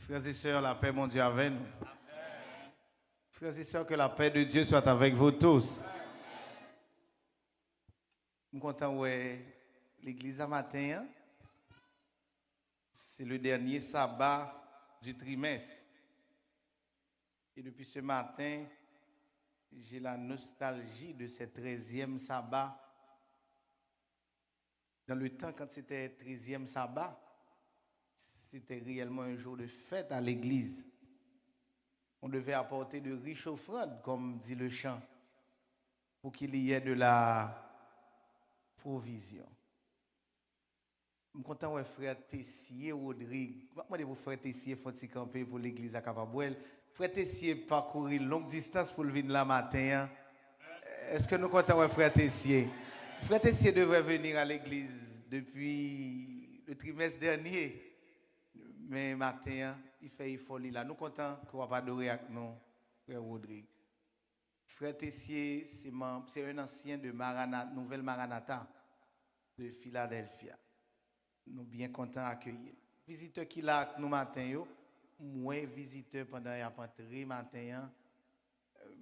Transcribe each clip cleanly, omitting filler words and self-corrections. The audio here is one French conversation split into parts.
Frères et sœurs, la paix, mon Dieu, avec nous. Frères et sœurs, que la paix de Dieu soit avec vous tous. Je suis content de l'église à matin. C'est le dernier sabbat du trimestre. Et depuis ce matin, j'ai la nostalgie de ce 13e sabbat. Dans le temps, quand c'était 13e sabbat, c'était réellement un jour de fête à l'église. On devait apporter de riches offrandes, comme dit le chant, pour qu'il y ait de la provision. Je suis content de frère Tessier, Rodrigue. Moi, je frère Tessier, faut camper pour l'église à Capabouel. Frère Tessier parcourir longue distance pour venir là matin. Est-ce que nous comptons de frère Tessier? Frère Tessier devrait venir à l'église depuis le trimestre dernier. Mais matin, il fait folie là. Nous comptons qu'on va pas adorer avec nous, frère Rodrigue. Frère Tessier, c'est un ancien de Maranatha, Nouvelle Maranatha de Philadelphie. Nous sommes bien contents d'accueillir. Visiteur qui là avec nous matin, moi visiteur pendant la rentrée matin.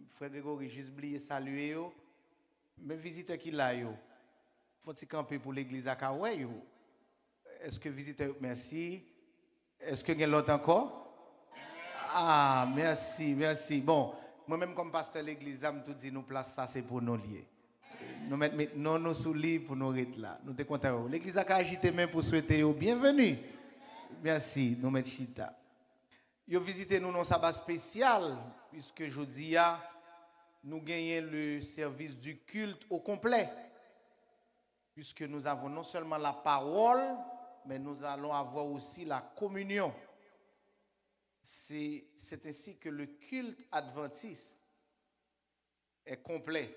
Frère Grégory, juste oublié saluer. Mais visiteur qui là, faut-il camper pour l'église à Kawai? Est-ce que visiteur, merci. Est-ce que vous avez l'autre encore? Ah, merci, merci. Bon, moi-même comme pasteur de l'église, je me tout dit, nous place ça, c'est pour nous lier. Nous mettons nos sous lit pour nous être là. Nous sommes contents. L'église a agité main pour souhaiter bienvenue. Merci, nous mettons chita. Vous visitez nous dans un sabbat spécial, puisque aujourd'hui, nous gagnons le service du culte au complet. Puisque nous avons non seulement la parole, mais nous allons avoir aussi la communion. C'est ainsi que le culte adventiste est complet.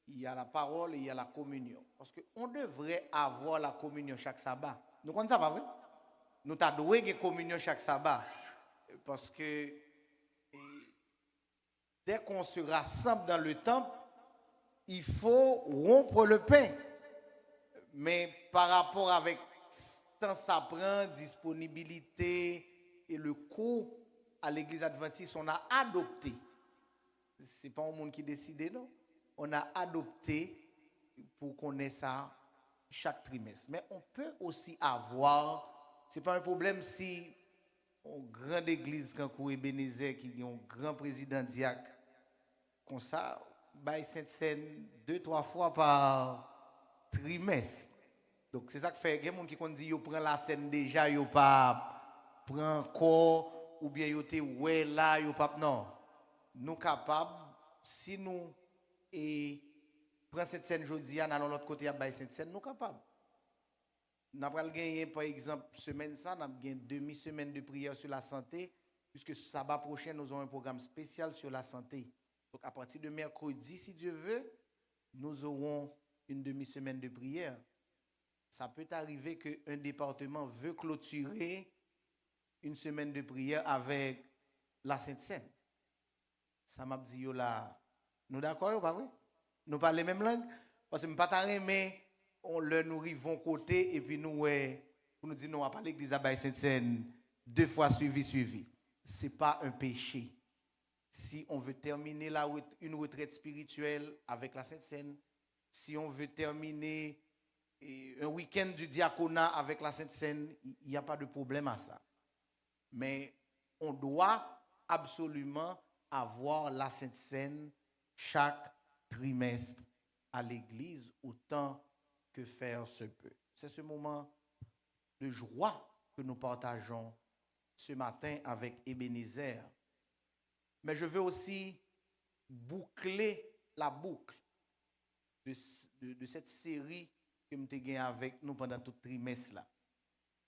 Il y a la parole et il y a la communion. Parce qu'on devrait avoir la communion chaque sabbat. Nous connaissons ça, pas vrai? Nous avons la communion chaque sabbat. Parce que dès qu'on se rassemble dans le temple, il faut rompre le pain. Mais par rapport avec temps ça prend, disponibilité et le coût à l'église adventiste, on a adopté. Ce n'est pas un monde qui décide, non? On a adopté pour qu'on ait ça chaque trimestre. Mais on peut aussi avoir, ce n'est pas un problème si une grande église comme Ebenezer, qui a un grand président diacre, comme ça, bail Sainte-Seine 2-3 fois par trimestre. Donc c'est ça que fait, il y a des gens qui dit yo prend la scène déjà, yo pas prend encore ou bien yo te ouais là, yo pas non. Nous capables si nous et prend cette scène jodi à l'autre côté à bail cette scène, nous capables. Nous avons gagné par exemple semaine ça, nous avons gagné demi-semaine de prière sur la santé puisque sabbat prochain nous avons un programme spécial sur la santé. Donc à partir de mercredi si Dieu veut, nous aurons une demi-semaine de prière. Ça peut arriver qu'un département veut clôturer une semaine de prière avec la Sainte-Seine. Ça m'a dit là, nous d'accord ou pas vrai? Nous parlons la même langue? Parce que nous ne pas mais on le nous rivons côté et puis nous nous dit non, on va pas l'église à Sainte-Seine 2 fois suivi. Ce n'est pas un péché. Si on veut terminer une retraite spirituelle avec la Sainte-Seine, si on veut terminer un week-end du diaconat avec la Sainte-Seine, il n'y a pas de problème à ça. Mais on doit absolument avoir la Sainte-Seine chaque trimestre à l'église autant que faire se peut. C'est ce moment de joie que nous partageons ce matin avec Ebenezer. Mais je veux aussi boucler la boucle de cette série que je gagné avec nous pendant tout trimestre là.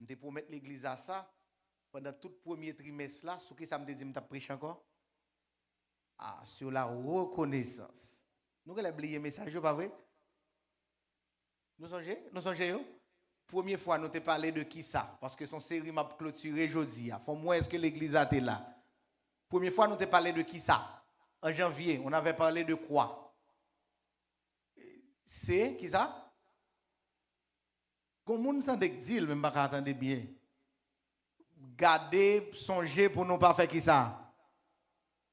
Je te promettre l'église à ça pendant tout premier trimestre là, ce que ça me dit me prêcher encore. Ah, sur la reconnaissance. Nous allons oublier message pas vrai? Nous songez Première fois nous te parlé de qui ça parce que son série m'a clôturé aujourd'hui. Faut moi est-ce que l'église a été là? Première fois nous te parlé de qui ça? En janvier, on avait parlé de quoi? C'est qui ça? Comme on entend dire, même pas entendre bien. garder, songer pour nous pas faire qui ça?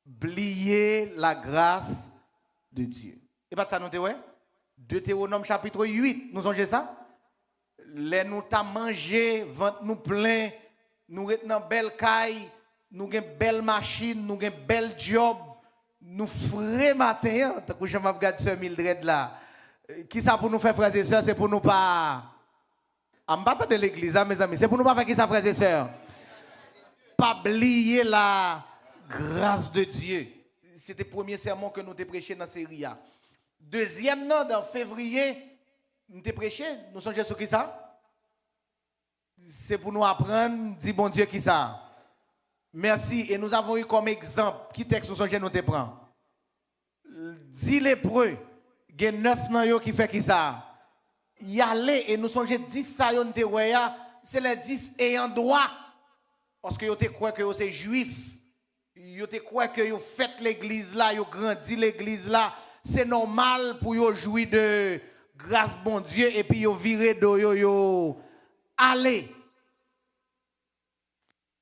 Oublier la grâce de Dieu. Et pas ça nous te ouais? Deutéronome chapitre 8, nous songez ça? Les nous t'a mangé, ventre nous plein, nous retenons belle caille, nous avons belle machine, nous avons bel job, nous frais matin, tant que je m'a regardé ce Mildred là. Qui ça pour nous faire frères et sœurs, c'est pour nous pas en bas de l'église, mes amis, c'est pour nous pas faire qui ça frères et sœurs? Pas oublier la grâce de Dieu. C'était le premier sermon que nous avons prêché dans cette série. Deuxième, non, dans février, nous avons prêché, nous sommes sur qui ça? C'est pour nous apprendre, dit bon Dieu qui ça? Merci. Et nous avons eu comme exemple, qui texte nous sommes nous te prend? 10 lépreux, il y a 9 nan qui fait qui ça? Y aller et nous sommes 10 ça yon te c'est les 10 ayant droit. Parce que vous te croient que c'est juif. Vous te croient que vous faites l'église là, vous grandi l'église là. C'est normal pour vous jouir de grâce bon Dieu et puis vous virer de yo. Allez.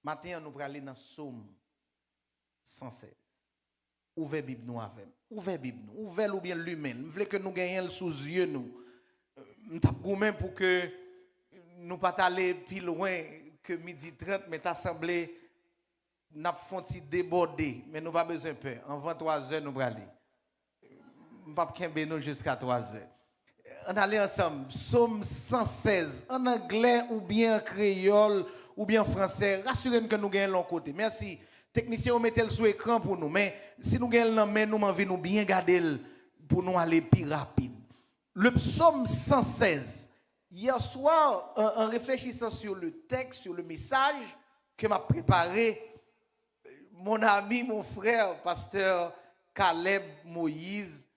Maintenant, nous allons aller dans Somme 116. Ouvrez Bible nous avec. Ouvrez Bible nous. Ouvrez ou bien l'humain. Nous voulons que nous gagnions sous yeux nous. Nous avons même pour que nous pas aller plus loin que midi 30, mais t'as semblé n'a pas déborder, mais nous pas besoin de peur. En 23 heures nous allons aller. Nous pas kembe nous jusqu'à 3 heures. On aller ensemble. Psaume 116 en anglais ou bien en créole ou bien en français. Rassurez-nous que nous gagnons l'autre côté. Merci. Technicien, on mettez le sous écran pour nous. Mais si nous gagnons l'en main, nous envie nous bien garder pour nous aller plus rapide. Le psaume 116. Hier soir, en réfléchissant sur le texte, sur le message que m'a préparé mon ami, mon frère, pasteur Caleb Moïse,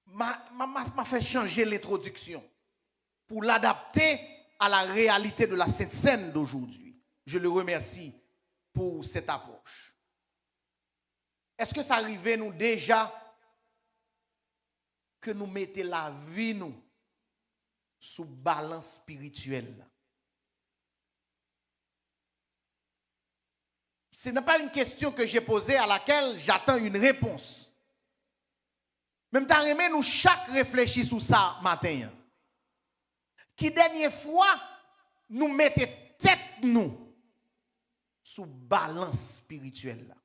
m'a fait changer l'introduction pour l'adapter à la réalité de la Sainte Seine d'aujourd'hui. Je le remercie pour cette approche. Est-ce que ça arrivait nous déjà que nous mettons la vie nous sous balance spirituelle? Ce n'est pas une question que j'ai posée à laquelle j'attends une réponse. Même temps, nous chaque réfléchir sur ça matin. Qui dernière fois nous mettons tête nous sous balance spirituelle là.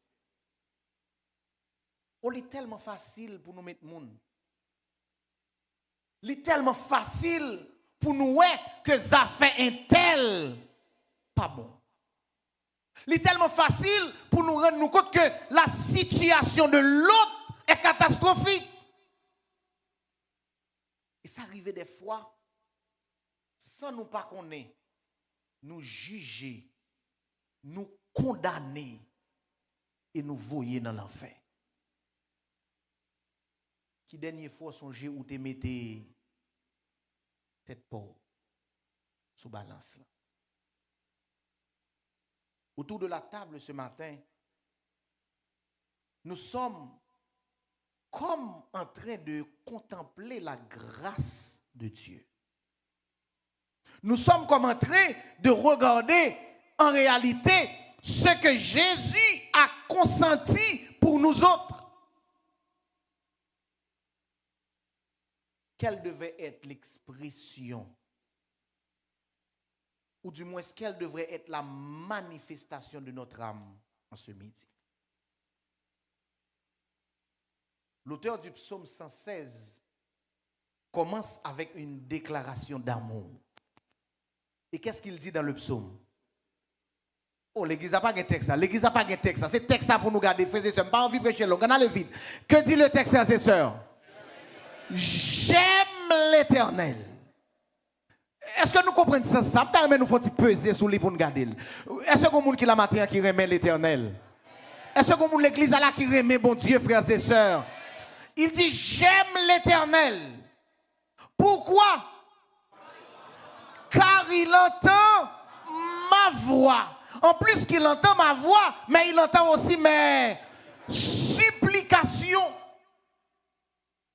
Oh, c'est tellement facile pour nous mettre monde. C'est tellement facile pour nous que ça fait un tel pas bon. C'est tellement facile pour nous rendre compte que la situation de l'autre est catastrophique. Et ça arrive des fois, sans nous pas connaître, nous juger, nous condamner et nous voyer dans l'enfer. Qui dernière fois songez où te mettez tête pauvre sous balance là. Autour de la table ce matin, nous sommes comme en train de contempler la grâce de Dieu. Nous sommes comme en train de regarder en réalité ce que Jésus a consenti pour nous autres. Quelle devait être l'expression, ou du moins quelle devrait être la manifestation de notre âme en ce midi? L'auteur du psaume 116 commence avec une déclaration d'amour. Et qu'est-ce qu'il dit dans le psaume? Oh, l'église n'a pas de texte. L'église n'a pas de texte. C'est texte pour nous garder, frères et sœurs. Pas envie de prêcher long. On a le vide. Que dit le texte, frères et sœurs? J'aime l'Éternel. Est-ce que nous comprenons ça? Ça peut nous faut peser sur les pour nous garder. Est-ce que vous qui la matin qui remet l'Éternel? Est-ce que vous l'église là qui remet bon Dieu, frères et sœurs? Il dit j'aime l'Éternel. Pourquoi? Car il entend ma voix. En plus qu'il entend ma voix, mais il entend aussi mes supplications.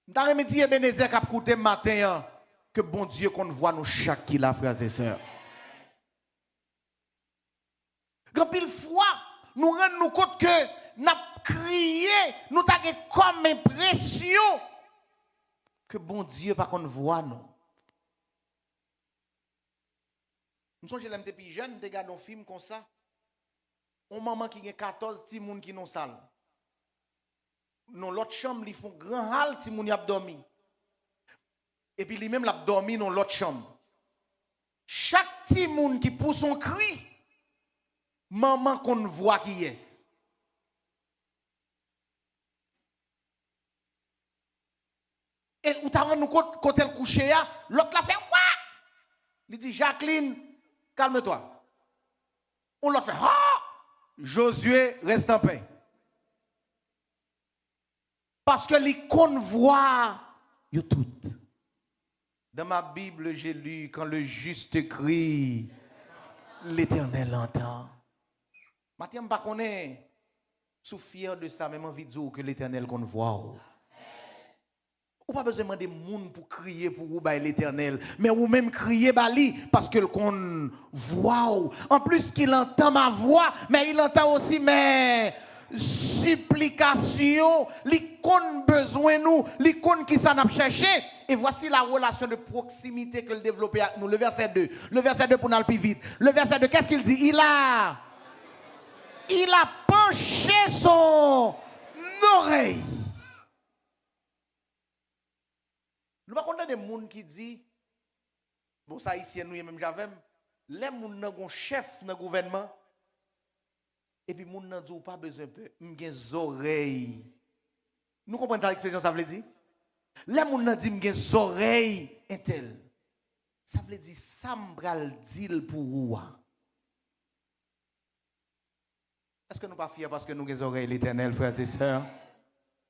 Dans le midi, Ebenezer qui a écouté matin que bon Dieu qu'on voit nous chaque qui là, frères et sœurs. Quand pile fois, nous rendons compte que nous avons crié, nous avons comme impression que bon Dieu par contre voit nous. Nous sommes les plus jeunes, nous regardons un film comme ça. On maman qui a 14 petits moun qui non salle. Dans l'autre chambre, ils font grand hal si moun y a dormi. Et puis lui même l'a dormi dans l'autre chambre. Chaque petit moun qui pousse son cri, maman qu'on voit qui est. Et où t'as rendu compte quand elle couché, l'autre l'a fait ouais. Il dit Jacqueline, calme-toi. On l'a fait ah. Josué reste en paix. Parce que l'icône voit yo tout. Dans ma Bible, j'ai lu quand le juste crie, l'Éternel entend. Maintenant, je ne sais pas qu'on est sous fier de ça, même envie de dire que l'Éternel qu'on voit. Ou pas besoin de demander moun pour crier pour vous l'Éternel, mais ou même crier bali parce que qu'on voit. En plus qu'il entend ma voix, mais il entend aussi mes supplications, l'icône besoin nous, l'icône qui s'en a cherché. Et voici la relation de proximité que le développé avec nous. Le verset 2. Le verset 2 pour nous aller plus vite. Le verset 2, qu'est-ce qu'il dit? Il a penché son oreille. Nous ne pouvons pas des gens qui disent, bon, ça ici, nous, même j'avais, les gens qui ont un chef dans le gouvernement, et puis les gens qui n'ont pas besoin de des oreilles. Nous comprenons cette expression, ça veut dire? Les gens qui disent des oreilles, intel. Ça veut dire, ça me dit pour vous. Est-ce que nous ne sommes pas fiers parce que nous avons des oreilles, l'Éternel, frères et sœurs?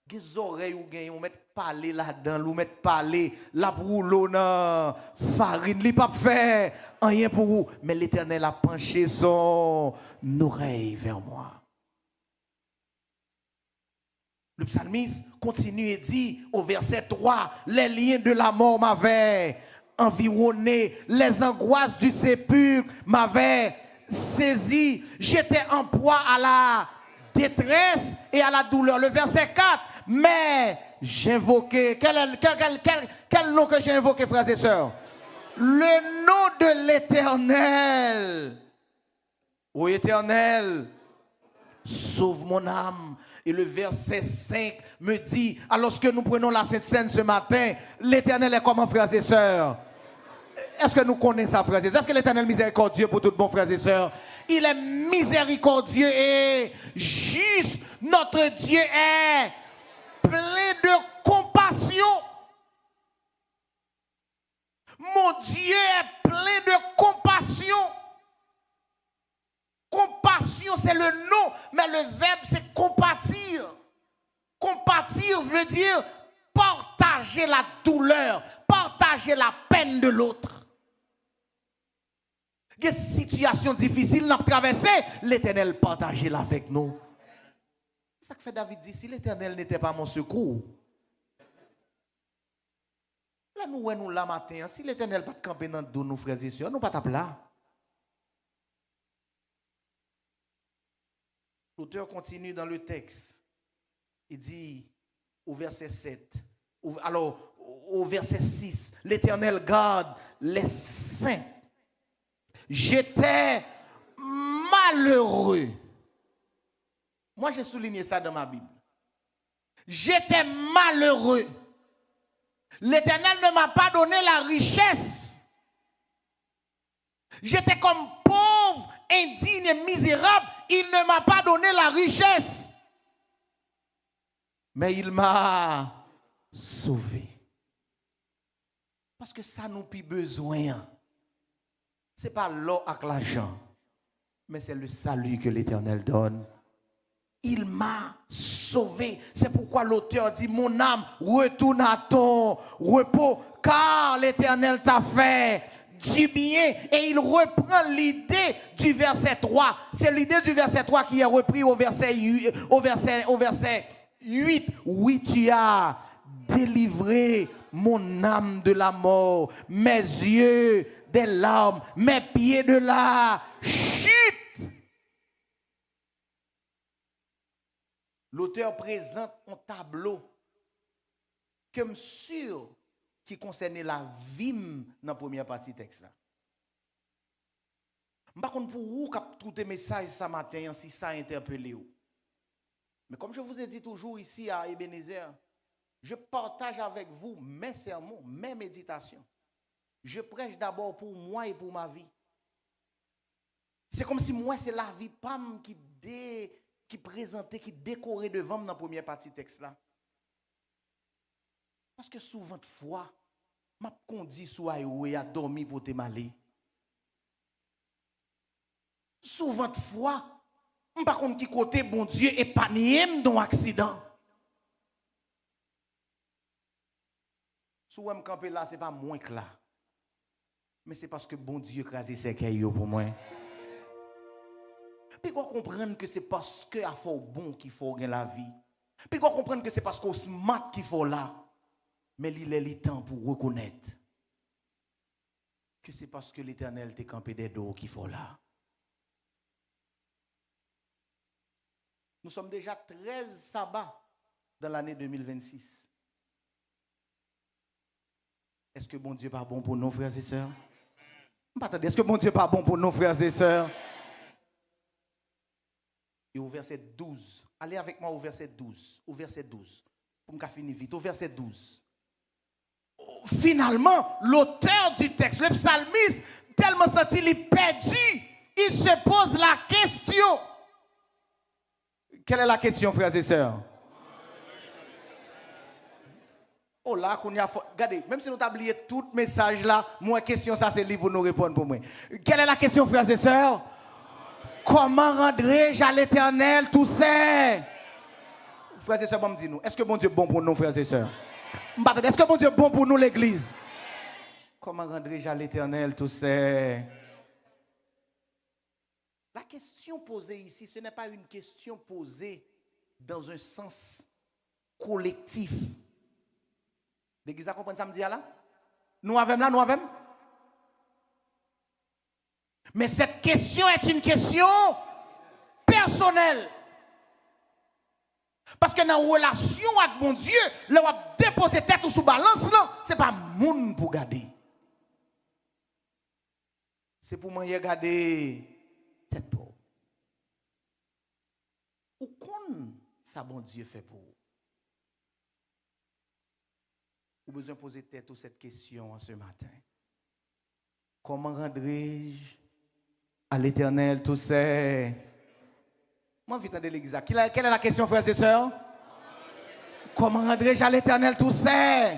Des oreilles ou gagne, on met parler là-dedans, on met parler la brûlot dans farine, li pas faire rien pour vous, mais l'Éternel a penché son oreille vers moi. Le psalmiste continue et dit au verset 3, les liens de la mort m'avaient environné, les angoisses du sépulcre m'avaient saisi, j'étais en proie à la détresse et à la douleur. Le verset 4, mais j'invoquais, quel nom que j'ai invoqué, frères et sœurs? Le nom de l'Éternel. Ô Éternel, sauve mon âme. Et le verset 5 me dit, alors que nous prenons la Sainte Seine ce matin, l'Éternel est comment, frères et sœurs? Est-ce que nous connaissons ça, frères et sœurs? Est-ce que l'Éternel est miséricordieux pour tout bon, frères et sœurs? Il est miséricordieux et juste. Notre Dieu est plein de compassion. Mon Dieu est plein de compassion. Compassion, c'est le nom, mais le verbe, c'est compatir. Compatir veut dire partager la douleur, partager la peine de l'autre. Des situations difficiles nous traversées, l'Éternel partage-la avec nous. C'est ça que fait David dit, si l'Éternel n'était pas mon secours, là nous la matin, si l'Éternel pas camper dans nos frères et sœurs, nous pas taper là. L'auteur continue dans le texte. Il dit au verset 7, alors au verset 6, l'Éternel garde les saints. J'étais malheureux. Moi, j'ai souligné ça dans ma Bible. J'étais malheureux. L'Éternel ne m'a pas donné la richesse. J'étais comme pauvre, indigne et misérable. Il ne m'a pas donné la richesse. Mais il m'a sauvé. Parce que ça nous plus besoin. Ce n'est pas l'or avec l'argent, mais c'est le salut que l'Éternel donne. Il m'a sauvé. C'est pourquoi l'auteur dit, mon âme, retourne à ton repos, car l'Éternel t'a fait du bien. Et il reprend l'idée du verset 3. C'est l'idée du verset 3 qui est repris au verset 8. Oui, tu as délivré mon âme de la mort, mes yeux des larmes, mes pieds de la chute. l'auteur présente un tableau que je suis sûr qui concerne la vie dans la première partie du texte. Je ne sais pas pour vous qui tout les messages ce matin, si ça a interpellé. Mais comme je vous ai dit toujours ici à Ebenezer, je partage avec vous mes sermons, mes méditations. Je prêche d'abord pour moi et pour ma vie. C'est comme si moi, c'est la vie Pam qui présentait, qui décorait devant moi dans la première partie du texte là. Parce que souvent de fois, je conduis sur highway à dormir pour te maler. Souvent de fois, je ne sais pas qui côté bon Dieu épargné dans un accident. Si je camper là, ce n'est pas moins que là. Mais c'est parce que bon Dieu crasé ses cailloux pour moi. Puis qu'on comprenne que c'est parce que à faut bon qu'il faut gagner la vie. Puis qu'on comprenne que c'est parce qu'on smart qu'il faut là. Mais il est le temps pour reconnaître que c'est parce que l'Éternel t'a campé des dos qu'il faut là. Nous sommes déjà 13 sabbats dans l'année 2026. Est-ce que bon Dieu n'est pas bon pour nos frères et sœurs? Est-ce que bon Dieu n'est pas bon pour nos frères et sœurs? Et au verset 12. Allez avec moi au verset 12. Au verset 12. Pour me finir vite. Au verset 12. Finalement, l'auteur du texte, le psalmiste, tellement senti il perdu, il se pose la question. Quelle est la question, frères et sœurs? Oh là, regardez, même si nous avons oublié tout le message là, moi, question, ça c'est libre pour nous répondre pour moi. Quelle est la question, frères et sœurs? Comment rendrai-je à l'Éternel tout ça? Frères et sœurs, bon, dis-nous, est-ce que bon Dieu est bon pour nous, frères et sœurs? Est-ce que bon Dieu est bon pour nous, l'église? Comment rendrai-je à l'Éternel tout ça? La question posée ici, ce n'est pas une question posée dans un sens collectif. L'église a compris ça me dit là? Nous avons là, nous avons. Mais cette question est une question personnelle. Parce que dans la relation avec mon Dieu, là où on dépose tête ou sous balance, ce n'est pas moun pour garder. C'est pour moi garder tête pour. Ou qu'on ça bon Dieu fait pour vous? Vous avez besoin de poser tête à cette question ce matin. Comment rendrai-je à l'Éternel tout ça? Moi, vite de l'église. Quelle est la question, frères et sœurs? Comment rendrai-je à l'Éternel tout ça?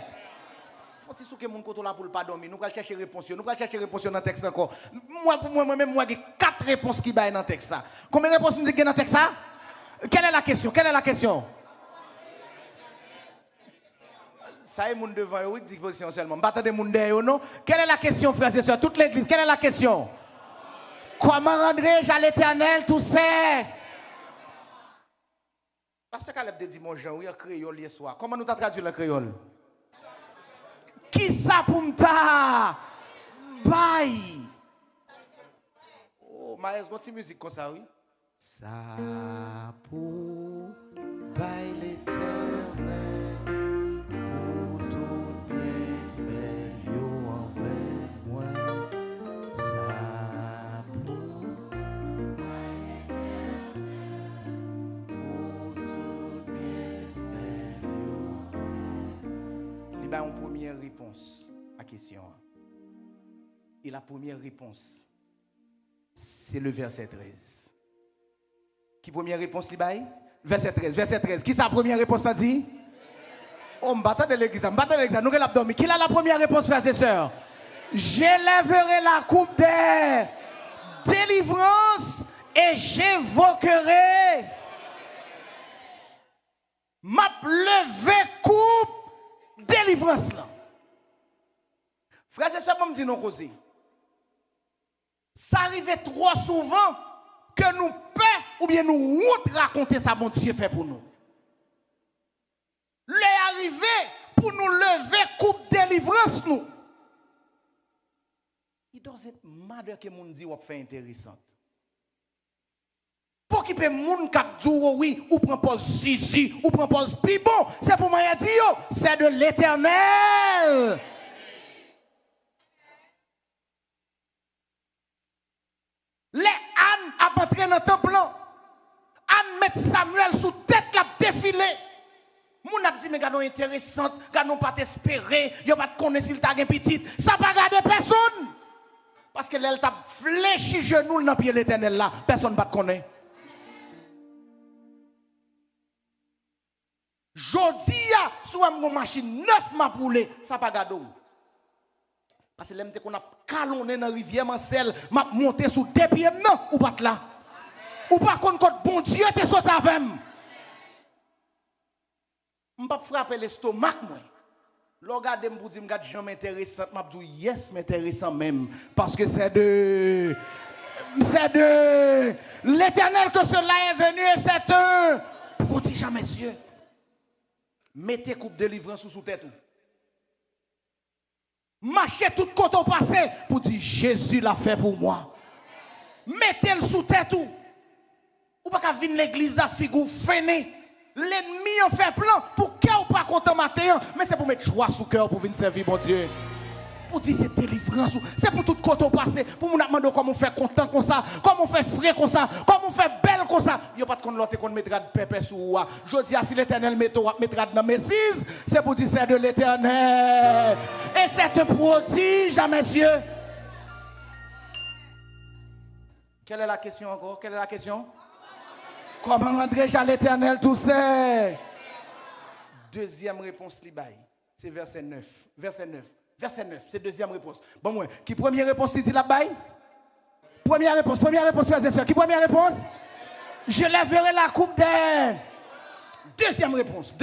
Faut-il que mon côté là pour ne pas dormir? Nous allons chercher réponse. Nous allons chercher réponse dans le texte encore. Moi-même, j'ai 4 réponses qui baillent dans le texte. Combien de réponses nous dit dans le texte? Quelle est la question? Quelle est la question? Ça est mon devant, oui, disposition seulement. Attendez mon derrière, non? Quelle est la question, frères et sœurs? Toute l'église, quelle est la question? Comment rendrai-je à l'Éternel tout ça? Pasteur Caleb te dit, mon Jean, oui, en créole hier soir. Comment nous t'as traduit le créole? Qui ça pour m'ta? Bye. Oh, Maël, bonne musique comme ça, oui? Ça pour bye l'Éternel, pour tout bienfait, yo envers moi. Ça pour bye l'Éternel, pour tout bienfait, yo. Il y a une première réponse à la question. Et la première réponse, c'est le verset 13. Qui première réponse li bail? Verset 13, verset 13. Qui sa première réponse a dit? On m'attend de l'église, nous avons l'abdomen. Qui a la première réponse, frères et sœurs? J'élèverai la coupe des délivrances et j'évoquerai ma levée coupe délivrance là. Frères et sœurs, me dit non causer. Ça arrive trop souvent que nous paix ou bien nous honte raconter ça bon Dieu fait pour nous. L'est arrivé pour nous lever coupe délivrance nous. Il doit être malheur que mon dit ou fait intéressante. Pour qu'il peut moun k'ap dou oui, ou prend pause zizi, ou prend pause pibon, c'est pour moi dire c'est de l'Éternel. Les ânes a entré dans le temple. Anne met Samuel sous tête la défilé. Moun a dit mais gars non intéressante, gars non pas t'espérer, yo pas te connaître s'il t'a gen petite, ça pas garder personne. Parce que l'elle t'a fléchi genou dans pied l'Éternel là, personne pas te connaît. Jodi a sou une machine 9 m'a poulé, ça pas gado. Parce que l'aime qu'on a calonné dans rivière Mansel, m'a monté sous deux pieds non ou pas là. Ou pas contre bon Dieu te saute avec moi. M'pas frapper l'estomac moi. Regardez pour dire m'gade jamais intéressant, m'a dit yes m'intéressant même parce que c'est de l'Éternel que cela est venu et c'est un prodige à mes yeux. Mettez coupe de délivrance sous tête. Marchez tout côté au passé pour dire Jésus l'a fait pour moi. Mettez-le sous tête. Ou pas qu'à venir l'église à figure fainé. L'ennemi en fait plan pour qu'il ou pas content matin, mais c'est pour mettre joie sous cœur pour venir servir mon Dieu. Pour dire c'est délivrance, c'est pour tout côté au passé, pour nous demander comment on fait content comme ça, comment on fait frais comme ça, comment on fait belle comme ça. Il n'y a pas de l'autre qu'on mettra de pépé sur vous. Je dis si l'Éternel mettra dans mes six, c'est pour dire c'est de l'Éternel. Et c'est un prodige à mes yeux. Quelle est la question encore? Quelle est la question? Comment rentrer à l'Éternel tout ça? Deuxième réponse, c'est verset 9. Verset 9. Verset 9, c'est deuxième réponse. Bon, moi, qui première réponse, il dit là-bas? Première réponse, frères et sœurs. Qui première réponse? Je lèverai la coupe d'air. Deuxième réponse.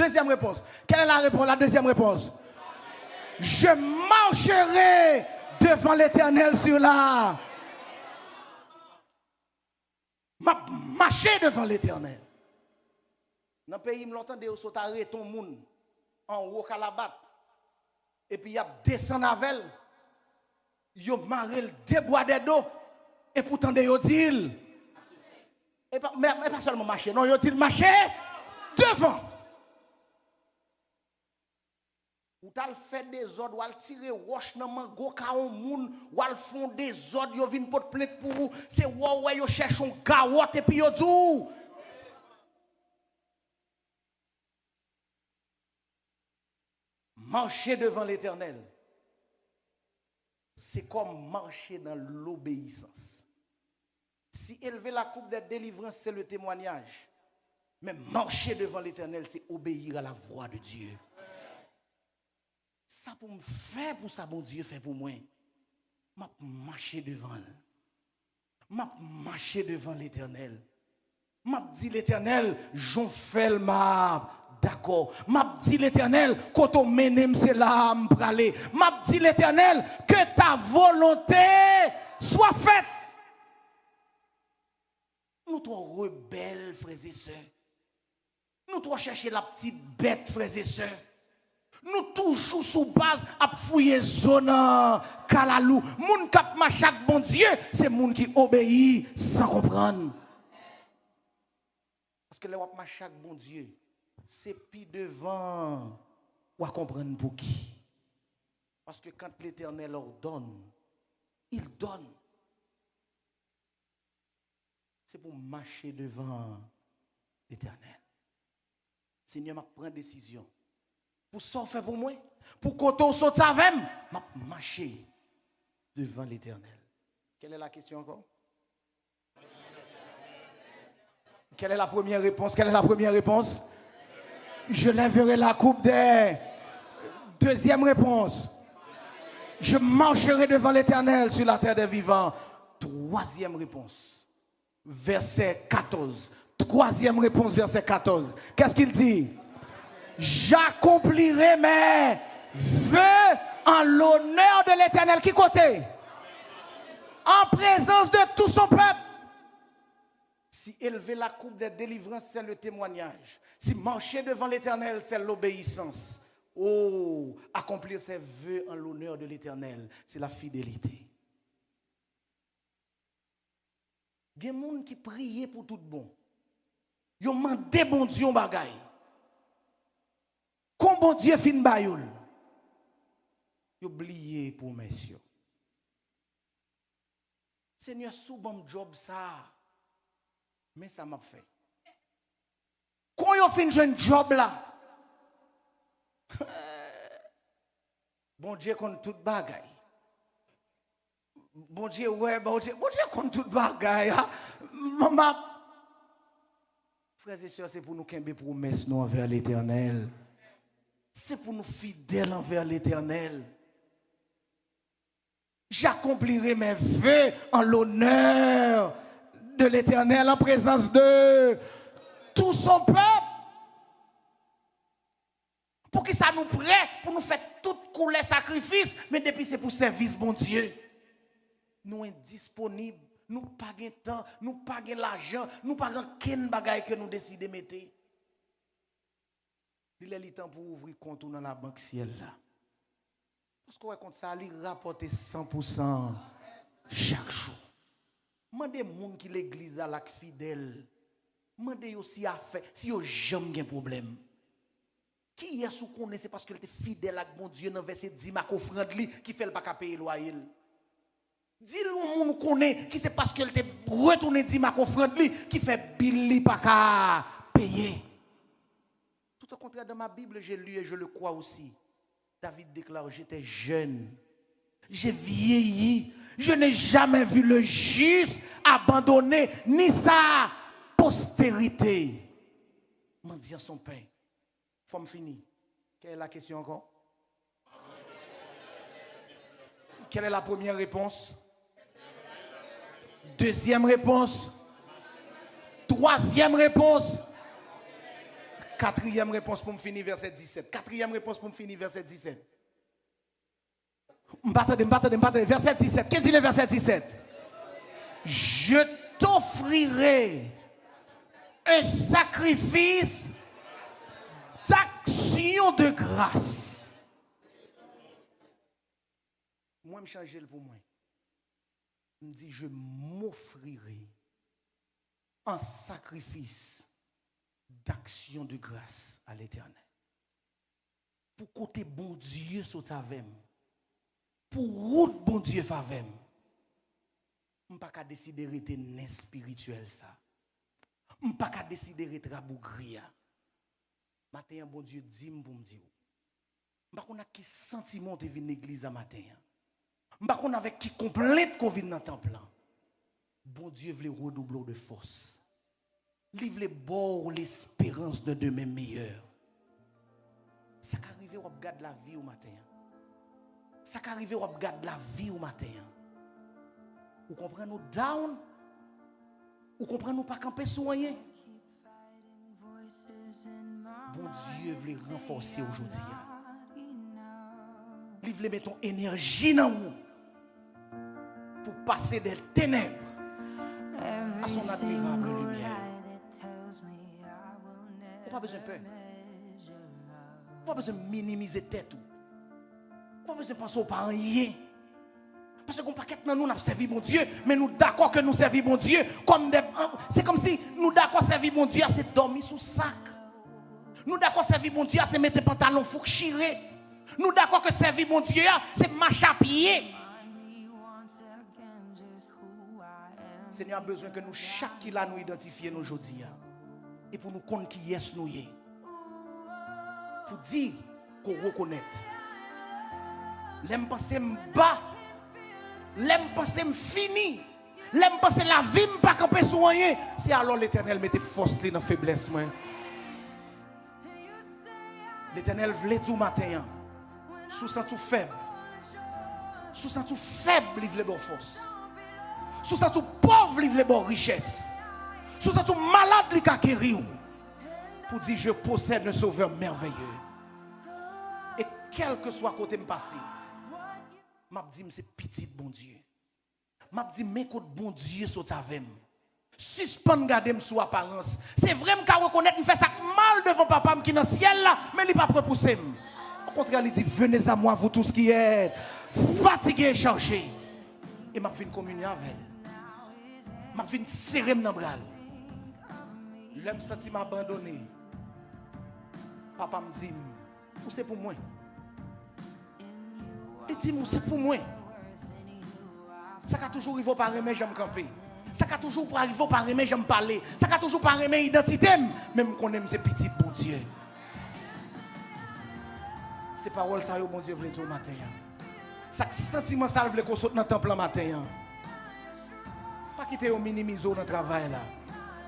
Quelle est la réponse? La deuxième réponse. Je marcherai devant l'Éternel sur la. Marcher devant l'Éternel. Dans le pays, je l'entendais, vous sautez ton monde en haut à la batte. Et puis, il y a descendu avec elle. Il a marré le débois des dos. Et pourtant, il a dit. Mais pas seulement marcher. Non, il a dit marcher devant. Ou t'as fait des ordres, ou t'as tiré roche dans le go kaon moun, ou t'as fait des ordres, yo vinn pour plainte pour vous. C'est ouais, yo cherche un garotte et puis yo dit. Marcher devant l'Éternel, c'est comme marcher dans l'obéissance. Si élever la coupe de délivrance, c'est le témoignage. Mais marcher devant l'Éternel, c'est obéir à la voix de Dieu. Ça pour me faire pour ça, bon Dieu fait pour moi. M'a marcher devant. M'a marcher devant l'Éternel. M'a dit l'Éternel, j'en fais le map. D'accord. M'a dit l'Éternel, quand on mène c'est là pour aller. M'a dit l'Éternel, que ta volonté soit faite. Nous trop rebelles, frères et sœurs. Nous trop chercher la petite bête, frères et sœurs. Nous toujours sous base à fouiller zone kalalou. Moun kap machak bon Dieu, c'est moun qui obéit sans comprendre. Parce que les wap machak bon Dieu, c'est pis devant ou à comprendre pour qui. Parce que quand l'Éternel ordonne, il donne. C'est pour marcher devant l'Éternel. Seigneur m'a pris décision. Pour ça faire pour moi, pour qu'on te saute avec moi, marcher devant l'Éternel. Quelle est la question encore? Quelle est la première réponse? Je lèverai la coupe des. Deuxième réponse. Je marcherai devant l'Éternel sur la terre des vivants. Troisième réponse. Verset 14. Troisième réponse, verset 14. Qu'est-ce qu'il dit? J'accomplirai mes vœux en l'honneur de l'Éternel. Qui côté? En présence de tout son peuple. Si élever la coupe de délivrance, c'est le témoignage. Si marcher devant l'Éternel, c'est l'obéissance. Oh, accomplir ses vœux en l'honneur de l'Éternel, c'est la fidélité. Il y a des gens qui prient pour tout bon. Yo mandé bon Dieu bagay. Quand bon Dieu fin bayol. Yo oublié promesse yo. Seigneur sous bon job ça. Mais ça m'a fait. Quand yo fin jeune job là. Bon Dieu compte tout bagay. Bon Dieu ouais, bon Dieu compte tout bagay. Maman frères et sœurs, c'est pour nous qu'un promesse nous envers l'Éternel. C'est pour nous fidèles envers l'Éternel. J'accomplirai mes vœux en l'honneur de l'Éternel, en présence de tout son peuple. Pour que ça nous prête, pour nous faire tout couler sacrifice, mais depuis c'est pour service, bon Dieu. Nous indisponibles, nous pas de temps, nous pas de l'argent, nous pas de bagaille que nous décidons de mettre. Il est le temps pour ouvrir compte dans la banque ciel là. Parce qu'on compte ça, il rapporte 100% chaque jour. Mandez moun qui l'église à la fidèle. Mandez aussi à faire si yo jamais un problème. Qui est sous connaît c'est parce qu'il était fidèle avec bon Dieu dans verset 10 ma offrande li qui fait le pas payer loyer. Dis-le moun connaît qui c'est parce qu'il était retourné 10 ma offrande li qui fait billi pas payer. Tout au contraire dans ma Bible j'ai lu et je le crois aussi. David déclare j'étais jeune. J'ai vieilli. Je n'ai jamais vu le juste abandonné ni sa postérité. Mendiant son pain. Forme finie. Quelle est la question encore? Quelle est la première réponse? Deuxième réponse? Troisième réponse? Quatrième réponse pour me finir verset 17. Quatrième réponse pour me finir verset 17. M'battez, verset 17. Qu'est-ce que dit le verset 17? Je t'offrirai un sacrifice d'action de grâce. Moi, je change pour moi. Je me dis, je m'offrirai un sacrifice d'action de grâce à l'Éternel. Pour côté bon Dieu sur ta veine. Pour route bon Dieu favem. Je ne peux pas décider d'être né spirituel ça. Je ne peux pas décider d'être rabougria. Matin bon Dieu dit pour me dire. Je ne sais pas qui sentiment de venir l'église à matin. Je ne sais pas avec qui complainte qu'on vient dans le temple. Bon Dieu veut redoubler de force. Livre les bords l'espérance de demain meilleur. Ça qui arrive, on regarde la vie au matin. Ça qui arrive, on regarde la vie au matin. Vous comprenez nous down? Vous comprenez nous pas camper soigné? Bon Dieu veut renforcer aujourd'hui. Il veut mettre ton énergie dans vous pour passer des ténèbres à son admirable lumière. Vous pas besoin de peur. Vous pas besoin de minimiser tête. Vous pas besoin de penser aux parents rien. Parce qu'on paquet dans nous, nous servi mon Dieu, mais nous d'accord que nous servons mon Dieu. C'est comme si nous d'accord servir mon Dieu, c'est dormir sous sac. Nous d'accord servir mon Dieu, c'est mettre pantalon fou chiré. Nous d'accord que servir mon Dieu, c'est marcher à pied. Seigneur a besoin que nous, chaque qui l'a nous identifier nous aujourd'hui. Et pour nous connaître qui est nous. Pour dire qu'on reconnaît. L'aime penser bas. L'aime penser fini. L'aime penser la vie pas camper soigner. C'est alors l'Éternel mette force dans la faiblesse. L'Éternel voulait tout matin. Sous ça tout faible. Sous ça tout faible, il voulait bonne force. Sous ça tout pauvre, il voulait bonne richesse. Sous ça tout malade, il a guéri. Pour dire je possède un sauveur merveilleux. Et quel que soit côté me passer, m'a dit c'est petit bon Dieu. M'a dit mais côté bon Dieu sur ta veine. Suspend garder sous apparence. C'est vrai me reconnaître me fait ça mal devant papa qui dans le ciel là, mais il pas repousser. Au contraire, il dit venez à moi vous tous qui êtes fatigués et chargés. Et m'a fait une communion avec elle. M'a fait serrer dans bras. Je me sens m'abandonner. Papa me dit, ou c'est pour moi. Il dit, ou c'est pour moi. Ça a toujours arrivé par aimer, j'aime camper. Ça a toujours arrivé par aimer, j'aime parler. Ça a toujours par aimer identité, même qu'on aime ces petites pour Dieu. Ces paroles, ça, bon Dieu, veut dire au matin. Ça sentiment, ça veut qu'on saute dans le temple le matin. Pas quitter au minimiser dans le travail là.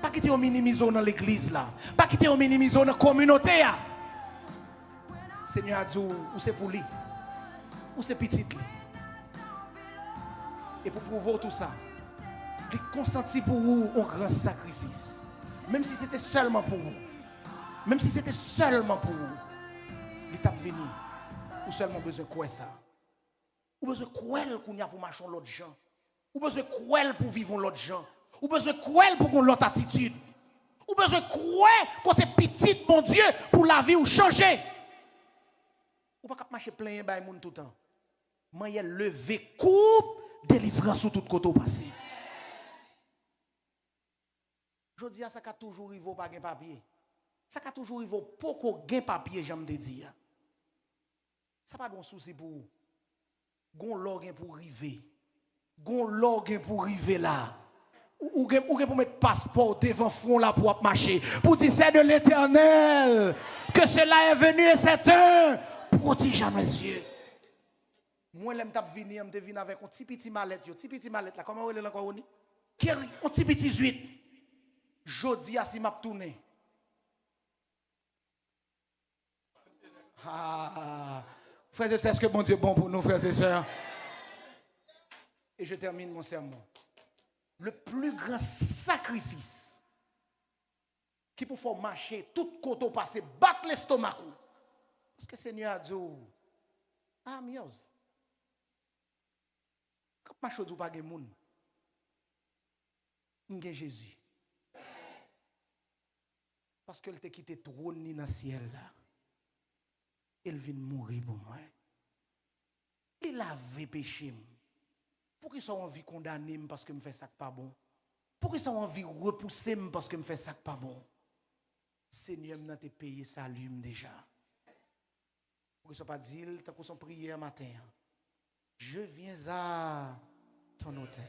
Pas quitter au minimiser dans l'église là. Pas quitter au minimiser dans la communauté là. Seigneur a dit, ou c'est pour lui. Ou c'est petit lui. Et pour prouver tout ça, il consentit pour vous un grand sacrifice. Même si c'était seulement pour vous. Même si c'était seulement pour vous. Il t'a venu. Ou seulement besoin de quoi ça? Ou besoin de quoi qu'on y a pour marcher l'autre gens? Ou besoin de quoi pour vivre l'autre gens? Ou besoin de quoi pour qu'on l'autre attitude? Ou besoin de quoi qu'on c'est petit, mon Dieu, pour la vie ou changer? Ou pas marcher plein de monde tout le temps. Moi, il y a levé coupe, délivrance sur tout côté passé. Je dis à ça qu'a toujours arrivé pas de papier. Ça qu'a toujours arrivé pour qu'on gagne papier, j'aime te dire. Ça pas de souci pour vous. Gon log pour arriver. Gon log pour arriver là. Ou pour mettre passeport devant front là pour marcher. Pour dire c'est de l'Éternel que cela est venu et c'est un prodige à mes yeux. Moi l'aime t'a venir, me venir avec un petit mallette, là. Comment on est là encore on? Un petit 18. Jodi a si m'a tourné. Frères et sœurs, est-ce que bon Dieu est bon pour nous, frères et sœurs? Et je termine mon sermon. Le plus grand sacrifice qui peut faire marcher tout côté passé, battre l'estomac. Parce que le Seigneur a dit, ah, mieux. Quand je marche, je ne pas de monde. Je Jésus. Parce qu'elle t'a quitté trop ni dans le ciel là. Il vient mourir pour moi. Il avait péché. Pour qu'ils soient envie de condamner parce que je fais ça pas bon. Pour qu'ils soient envie de repousser parce que je fais ça pas bon. Seigneur, m'a te payé salut déjà. Pour qu'ils soient pas dit, tant qu'on son prière matin. Je viens à ton hôtel.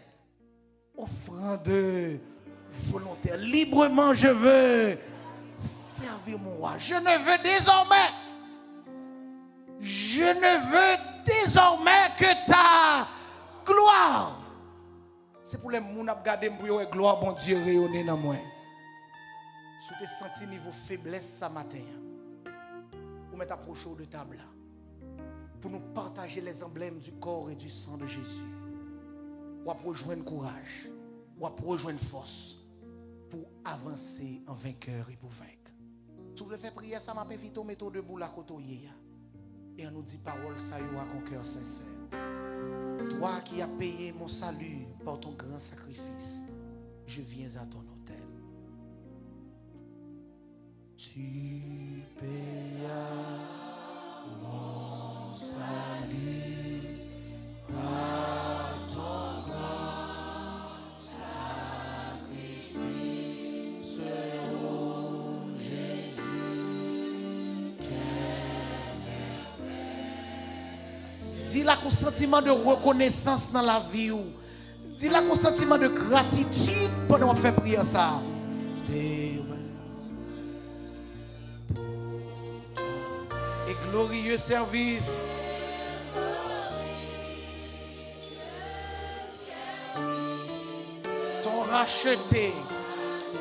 Offrande volontaire. Librement je veux servir mon roi. Je ne veux désormais que ta gloire. C'est pour les gens qui regardent pour gloire, bon Dieu, rayonner dans moi. Si tu as senti niveau faiblesse ce matin, ou mettre approcher de table là, pour nous partager les emblèmes du corps et du sang de Jésus. Ou pour rejoindre courage, ou pour rejoindre force, pour avancer en vainqueur et pour vaincre. Si vous voulez faire prier, ça m'a invité au métaux debout la côté. Et on nous dit parole ça y a un cœur sincère. Toi qui as payé mon salut par ton grand sacrifice, je viens à ton hôtel. Tu payas mon salut par ton grand sacrifice, oh Jésus, dis-la qu'un sentiment de reconnaissance dans la vie. Dis-la qu'un sentiment de gratitude pendant qu'on fait prier ça. Et glorieux service.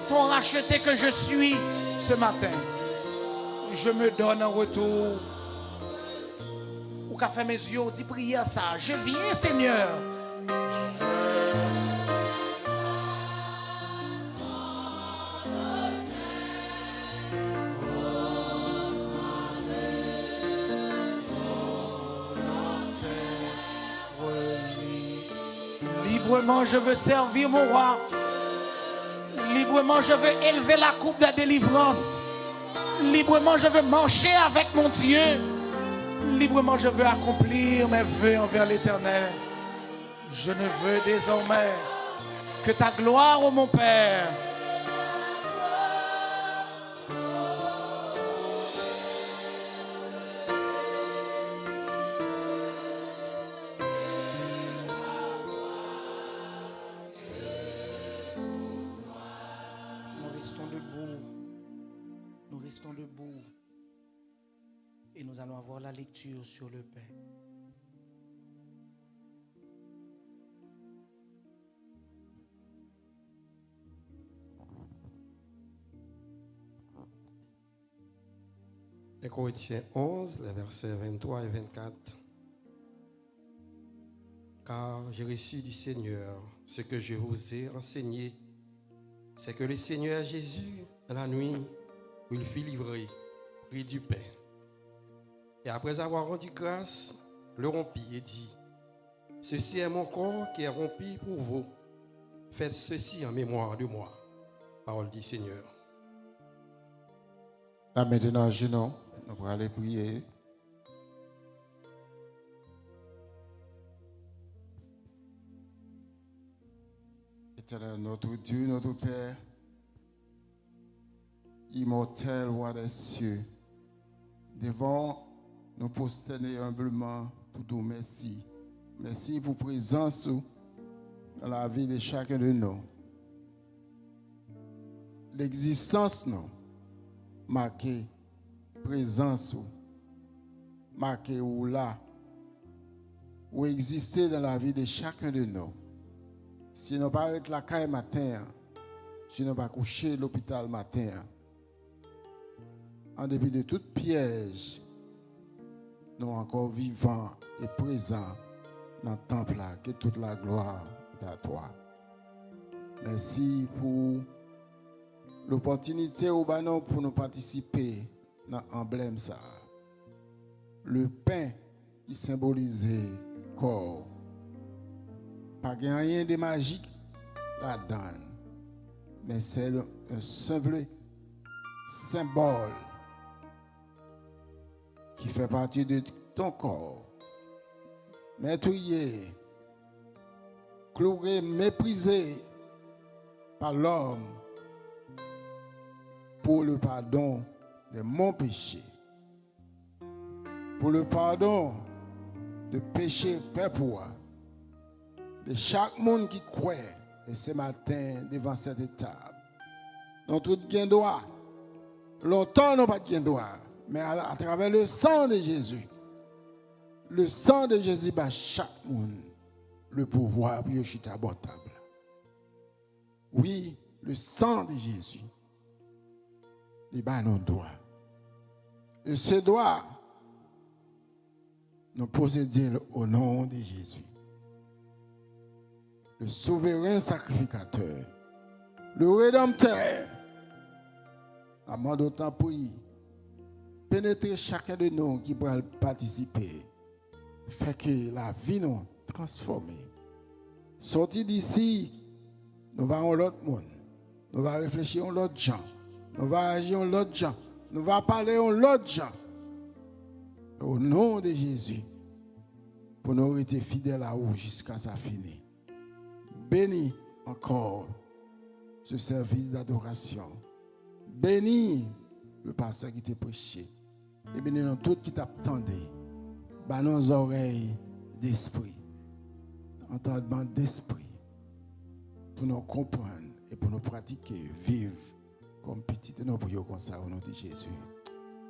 Ton racheté que je suis ce matin. Je me donne en retour. Ou qu'a fait mes yeux, dis prier à ça. Je viens, Seigneur. Librement, je veux servir mon roi. Librement, je veux élever la coupe de la délivrance. Librement, je veux marcher avec mon Dieu. Librement, je veux accomplir mes vœux envers l'Éternel. Je ne veux désormais que ta gloire, ô mon Père. restons debout. Nous restons debout. Et nous allons avoir la lecture sur le pain. Et Corinthiens 11, les versets 23 et 24. Car j'ai reçu du Seigneur ce que je vous ai enseigné, c'est que le Seigneur Jésus, la nuit où il fut livré, prit du pain. Et après avoir rendu grâce, le rompit et dit, ceci est mon corps qui est rompu pour vous. Faites ceci en mémoire de moi. Parole du Seigneur. Là maintenant, genoux, nous allons aller prier. Éternel, notre Dieu, notre Père, immortel, roi des cieux, devant nous prosterner humblement pour nous merci. Merci pour présence dans la vie de chacun de nous. L'existence, nous, marquée, présence, marquée ou là, ou exister dans la vie de chacun de nous. Si nous ne pas être la caille matin, si nous ne pas coucher l'hôpital matin, en dépit de tout piège, nous encore vivants et présents dans le temple là, que toute la gloire est à toi. Merci pour l'opportunité pour nous participer dans l'emblème ça. Le pain qui symbolise le corps. Pas rien de magique là-dedans. Mais c'est un simple symbole qui fait partie de ton corps. Meurtrier, cloué, méprisé par l'homme pour le pardon de mon péché. Pour le pardon de péché perpétuel de chaque monde qui croit et ce matin devant cette table. Nous tous gain droit. Longtemps nous pas gain droit, mais à travers le sang de Jésus. Le sang de Jésus bat chaque monde le pouvoir pour chita table. Oui, le sang de Jésus. Il bat nos droits. Et ce droit nous possédons au nom de Jésus. Le souverain sacrificateur, le rédempteur, amant d'autant prie, pénétrer chacun de nous qui pourra participer, fait que la vie nous transforme. Sorti d'ici, nous allons à l'autre monde, nous allons réfléchir à l'autre gens, nous allons agir à l'autre gens, nous allons parler à l'autre gens. Au nom de Jésus, pour nous rester fidèles à vous jusqu'à sa fin. Bénis encore ce service d'adoration. Bénis le pasteur qui t'a prêché. Et bénis nous tous qui t'attendent. Bah nos oreilles d'esprit. Entendement d'esprit. Pour nous comprendre et pour nous pratiquer, vivre comme petit. Nous prions comme ça au nom de Jésus.